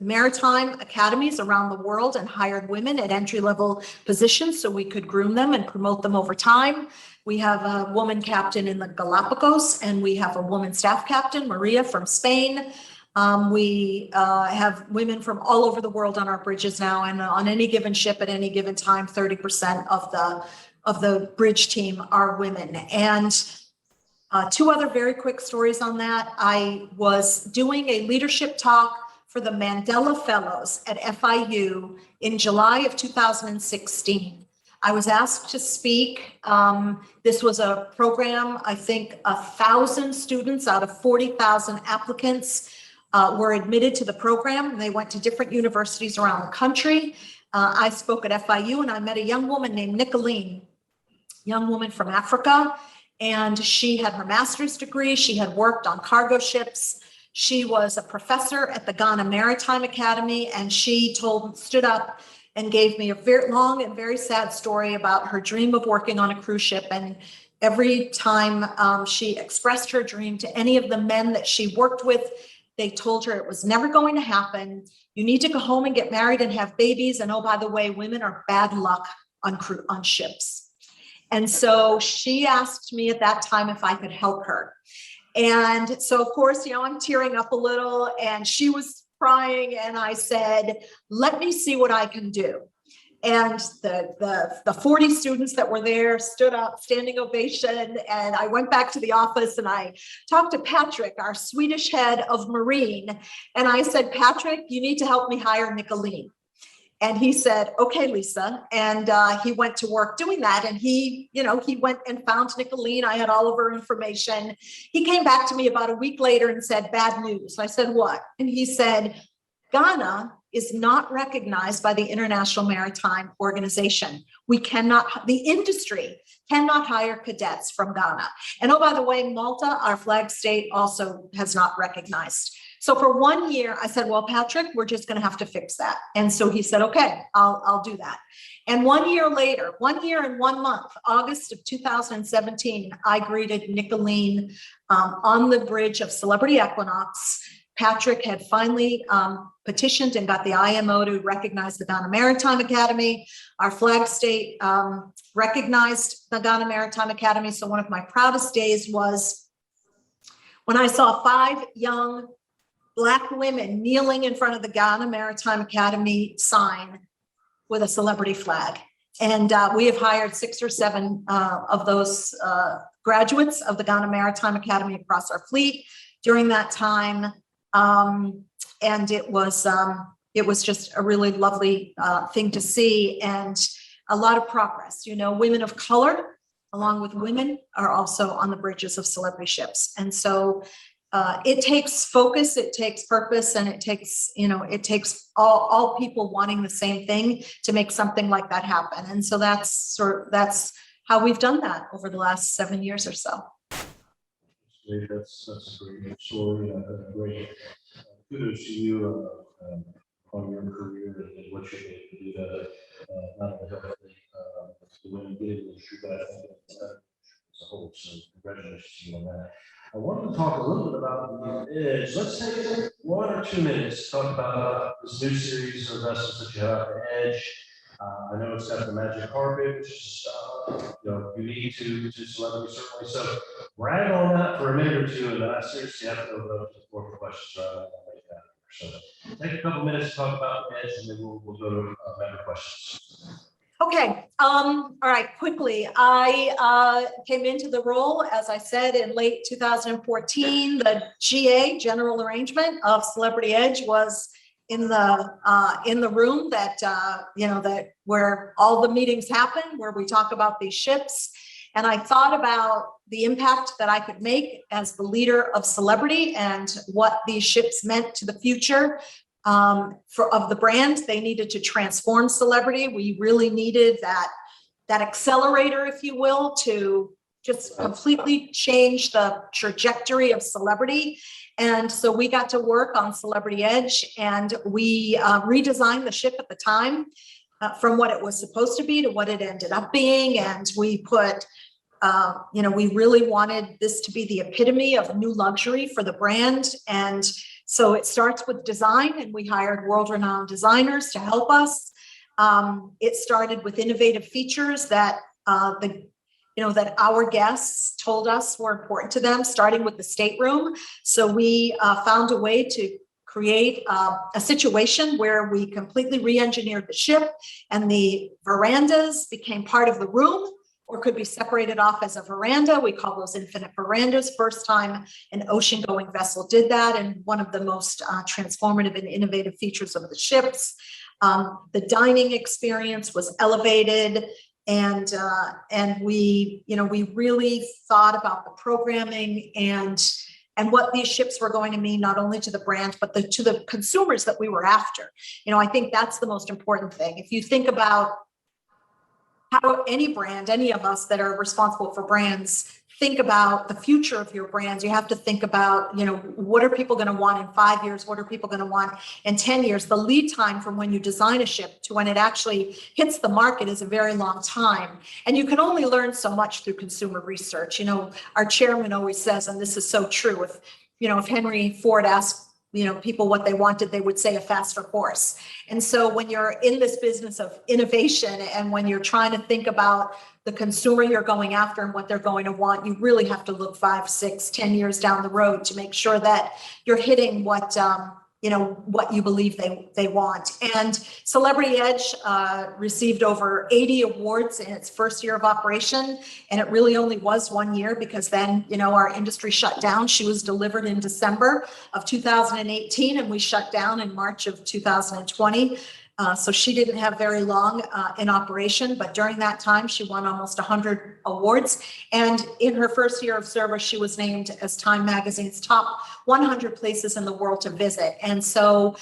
maritime academies around the world and hired women at entry-level positions so we could groom them and promote them over time. We have a woman captain in the Galapagos, and we have a woman staff captain, Maria from Spain. We have women from all over the world on our bridges now, and on any given ship at any given time, 30% of the bridge team are women. And two other very quick stories on that. I was doing a leadership talk for the Mandela Fellows at FIU in July of 2016. I was asked to speak. This was a program, I think 1,000 students out of 40,000 applicants were admitted to the program. They went to different universities around the country. I spoke at FIU and I met a young woman named Nicolene, young woman from Africa. And she had her master's degree. She had worked on cargo ships. She was a professor at the Ghana Maritime Academy, and she stood up and gave me a very long and very sad story about her dream of working on a cruise ship. And every time she expressed her dream to any of the men that she worked with, they told her it was never going to happen. You need to go home and get married and have babies. And oh, by the way, women are bad luck on ships. And so she asked me at that time if I could help her. And so, of course, I'm tearing up a little, and she was crying. And I said, let me see what I can do. And the 40 students that were there stood up, standing ovation. And I went back to the office and I talked to Patrick, our Swedish head of Marine. And I said, Patrick, you need to help me hire Nicolene. And he said, okay, Lisa. And he went to work doing that. And he went and found Nicolene. I had all of her information. He came back to me about a week later and said, bad news. I said, what? And he said, Ghana is not recognized by the International Maritime Organization. The industry cannot hire cadets from Ghana. And oh, by the way, Malta, our flag state, also has not recognized. So for 1 year, I said, well, Patrick, we're just going to have to fix that. And so he said, okay, I'll do that. And 1 year later, 1 year and 1 month, August of 2017, I greeted Nicolene on the bridge of Celebrity Equinox. Patrick had finally petitioned and got the IMO to recognize the Ghana Maritime Academy. Our flag state recognized the Ghana Maritime Academy. So one of my proudest days was when I saw 5 young Black women kneeling in front of the Ghana Maritime Academy sign with a celebrity flag. And we have hired 6 or 7 of those graduates of the Ghana Maritime Academy across our fleet during that time. And it was just a really lovely thing to see, and a lot of progress. Women of color, along with women, are also on the bridges of celebrity ships. And so it takes focus, it takes purpose, and it takes all people wanting the same thing to make something like that happen. And so that's how we've done that over the last 7 years or so. That's a great story. Great. Kudos to you on your career and what you're able to do to not only help the women get into the industry, but I think as a whole. So congratulations on that. I wanted want to talk a little bit about the Edge. Let's take 1 or 2 minutes to talk about this new series of vessels that you have, the Edge. I know it's got the magic carpet, which is unique to celebrity, certainly. So brag on that for a minute or two, and then I seriously have to open up to the floor for questions. So take a couple minutes to talk about the Edge, and then we'll go to member questions. Okay, all right, quickly. I came into the role, as I said, in late 2014. The GA, general arrangement of Celebrity Edge, was in the room that, that where all the meetings happen, where we talk about these ships. And I thought about the impact that I could make as the leader of Celebrity and what these ships meant to the future of the brand. They needed to transform Celebrity. We really needed that accelerator, if you will, to just completely change the trajectory of Celebrity. And so we got to work on Celebrity Edge, and we redesigned the ship at the time from what it was supposed to be to what it ended up being. And we put, we really wanted this to be the epitome of new luxury for the brand. And so it starts with design, and we hired world-renowned designers to help us. It started with innovative features that that our guests told us were important to them, starting with the stateroom. So we found a way to create a situation where we completely re-engineered the ship, and the verandas became part of the room, or could be separated off as a veranda. We call those infinite verandas. First time an ocean-going vessel did that, and one of the most transformative and innovative features of the ships. The dining experience was elevated, and we really thought about the programming and what these ships were going to mean, not only to the brand, but to the consumers that we were after. I think that's the most important thing. If you think about how any brand, any of us that are responsible for brands, think about the future of your brands, you have to think about, what are people going to want in 5 years? What are people going to want in 10 years? The lead time from when you design a ship to when it actually hits the market is a very long time. And you can only learn so much through consumer research. Our chairman always says, and this is so true, if Henry Ford asked people what they wanted, they would say a faster horse. And so when you're in this business of innovation, and when you're trying to think about the consumer you're going after and what they're going to want, you really have to look 5, 6, 10 years down the road to make sure that you're hitting what you believe they want. And Celebrity Edge received over 80 awards in its first year of operation. And it really only was 1 year, because then, our industry shut down. She was delivered in December of 2018, and we shut down in March of 2020. So she didn't have very long in operation, but during that time, she won almost 100 awards. And in her first year of service, she was named as Time Magazine's top 100 places in the world to visit. And so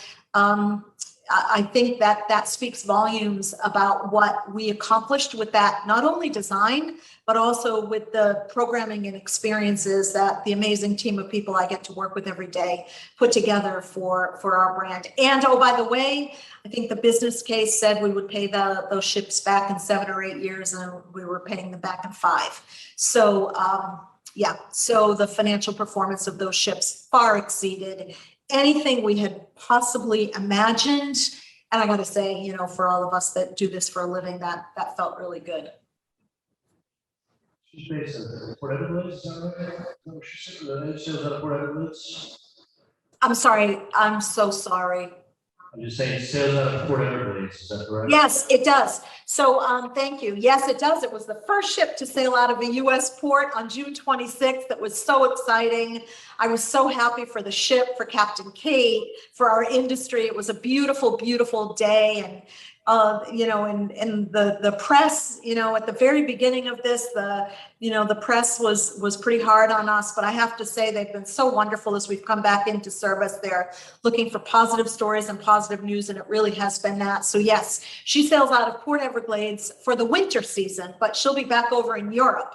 I think that speaks volumes about what we accomplished with that, not only design, but also with the programming and experiences that the amazing team of people I get to work with every day put together for our brand. And oh, by the way, I think the business case said we would pay those ships back in 7 or 8 years, and we were paying them back in 5. So so the financial performance of those ships far exceeded anything we had possibly imagined. And I got to say, for all of us that do this for a living, that felt really good. She's based in Port Everglades, is that right? No, she's out of Port Everglades. I'm sorry. I'm so sorry. I'm just saying, sails out of Port Everglades, is that correct? Yes, it does. So thank you. Yes, it does. It was the first ship to sail out of a U.S. port on June 26th. That was so exciting. I was so happy for the ship, for Captain Kate, for our industry. It was a beautiful, beautiful day. And and the press, at the very beginning of this, the press was pretty hard on us, but I have to say they've been so wonderful as we've come back into service. They're looking for positive stories and positive news, and it really has been that. So yes, she sails out of Port Everglades for the winter season, but she'll be back over in Europe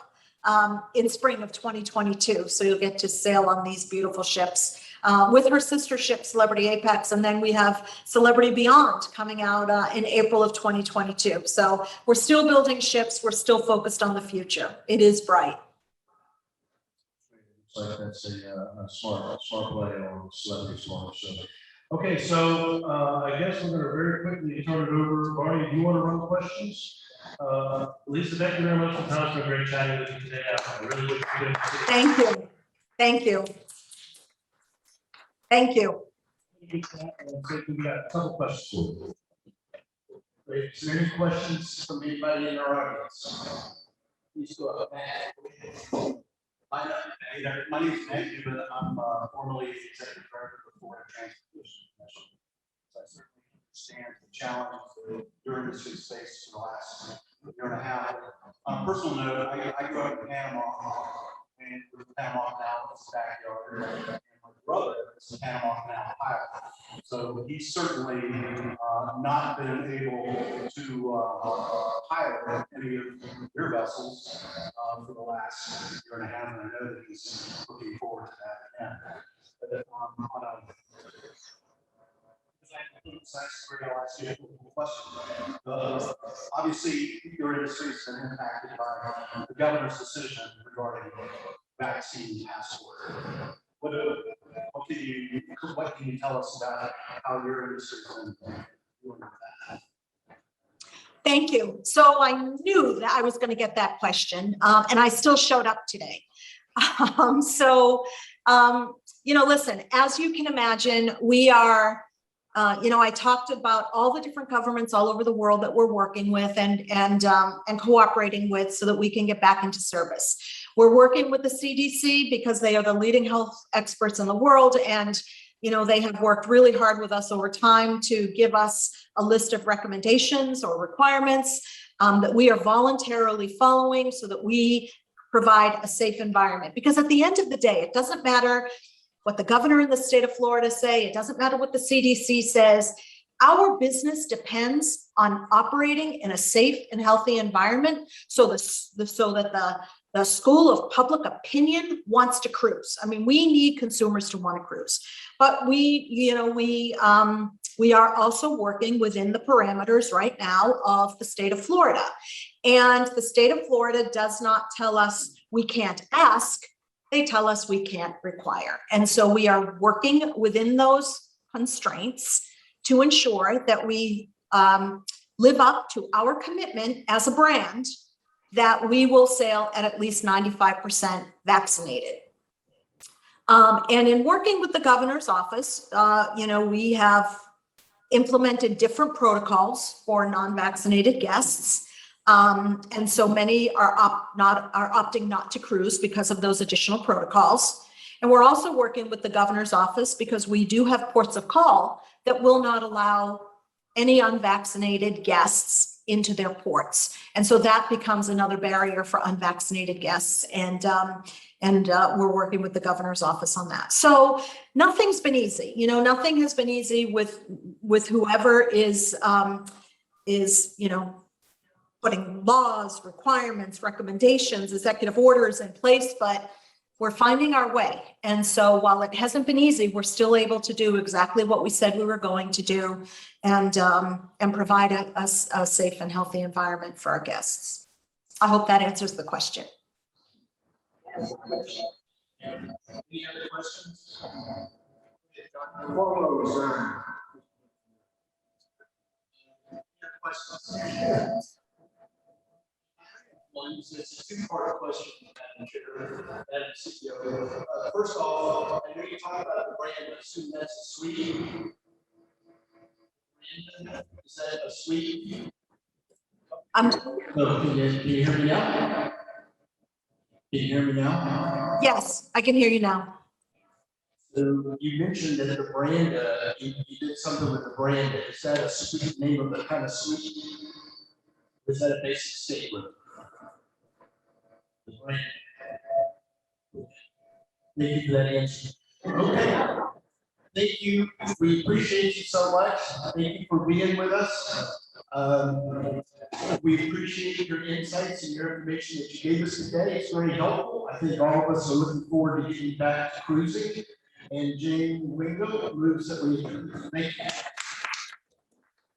in spring of 2022. So you'll get to sail on these beautiful ships. With her sister ship, Celebrity Apex, and then we have Celebrity Beyond coming out in April of 2022. So we're still building ships. We're still focused on the future. It is bright. like that's a smart play on celebrity smart. So, okay, so I guess we're going to very quickly turn it over. Barney, do you want to run questions? Lisa, thank you very much for the time. It's been great chatting with you today. I really wish we could. Thank you. Thank you. Thank you. We got a couple questions. Is there any questions from anybody in our audience? Please go ahead. My name is Matthew, but I'm formerly the executive director of the Florida Transportation Commission. So I certainly understand the challenges of your industry space for the last year and a half. On a personal note, I grew up in Panama, and with Panama Canal in his backyard, and my brother is in Panama Canal, Ohio. So he's certainly not been able to pilot any of your vessels for the last year and a half, and I know that he's looking forward to that again. But on a I'll ask you a question. Obviously, your industry has been impacted by the governor's decision regarding vaccine passport. What can you tell us about how your industry has been doing with that? Thank you. So I knew that I was going to get that question, and I still showed up today. Listen, as you can imagine, we are, I talked about all the different governments all over the world that we're working with and cooperating with so that we can get back into service. We're working with the CDC because they are the leading health experts in the world, and they have worked really hard with us over time to give us a list of recommendations or requirements that we are voluntarily following so that we provide a safe environment. Because at the end of the day, it doesn't matter what the governor in the state of Florida say, it doesn't matter what the CDC says. Our business depends on operating in a safe and healthy environment so that the school of public opinion wants to cruise. I mean, we need consumers to want to cruise, but we are also working within the parameters right now of the state of Florida. And the state of Florida does not tell us we can't ask, they tell us we can't require. And so we are working within those constraints to ensure that we live up to our commitment as a brand that we will sail at least 95% vaccinated. And in working with the governor's office, we have implemented different protocols for non-vaccinated guests. And so many are opting not to cruise because of those additional protocols. And we're also working with the governor's office because we do have ports of call that will not allow any unvaccinated guests into their ports. And so that becomes another barrier for unvaccinated guests. And we're working with the governor's office on that. So nothing's been easy. Nothing has been easy with whoever is putting laws, requirements, recommendations, executive orders in place, but we're finding our way. And so while it hasn't been easy, we're still able to do exactly what we said we were going to do and provide a safe and healthy environment for our guests. I hope that answers the question. Any other questions? Questions? It's a two-part question, Madam Chair, Madam CEO. First of all, I know you talked about the brand, I assume that's a sweet. Is that a sweet? Can you hear me now? Can you hear me now? Yes, I can hear you now. So you mentioned that the brand, you did something with the brand. Is that a sweet name of the kind of sweet? Is that a basic statement? Thank you for that answer. Okay. Thank you. We appreciate you so much. Thank you for being with us. We appreciate your insights and your information that you gave us today. It's very helpful. I think all of us are looking forward to getting back to cruising. And Jane Wingo moves that we adjourn. Thank you.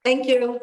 Thank you.